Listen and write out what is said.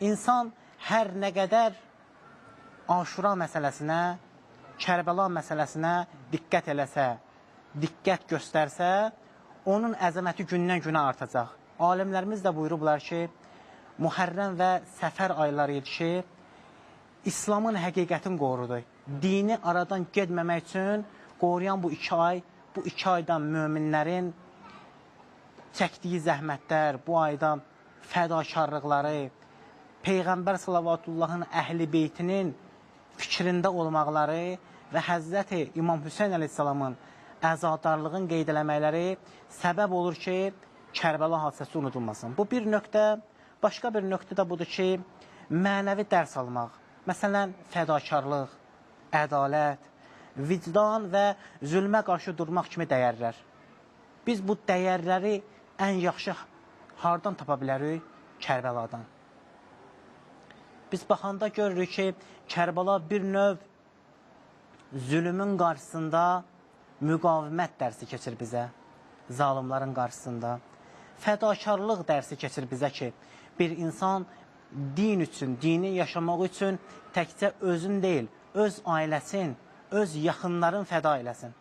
İnsan hər nə qədər Aşura məsələsinə, Kərbəla məsələsinə diqqət eləsə, diqqət göstərsə, onun əzəməti gündən-günə artacaq. Alimlərimiz də buyurublar ki, Muhərrəm və Səfər ayları idi ki, İslamın həqiqətin qorudu. Dini aradan gedməmək üçün qoruyan bu 2 ay, bu 2 aydan möminlərin çəkdiyi zəhmətlər, bu ayda fədakarlıqları, Peyğəmbər sallavatullahın əhl-i beytinin fikrində olmaqları və Həzrəti İmam Hüseyin əleyhissalamın əzadarlığın qeyd eləməkləri səbəb olur ki, Kərbəla hadisəsi unudulmasın. Bu bir nöqtə. Başqa bir nöqtə də budur ki, mənəvi dərs almaq. Məsələn, fədakarlıq, ədalət, vicdan və zülmə qarşı durmaq kimi dəyərlər. Biz bu dəyərləri ən yaxşı hardan tapa bilərik? Kərbəladan. Biz baxanda görürük ki, Kərbəla bir növ zülümün qarşısında müqavimət dərsi keçir bizə, zalimların qarşısında. Fədakarlıq dərsi keçir bizə ki, bir insan din üçün, dini yaşamaq üçün təkcə özün deyil, öz ailəsin, öz yaxınların fəda eləsin.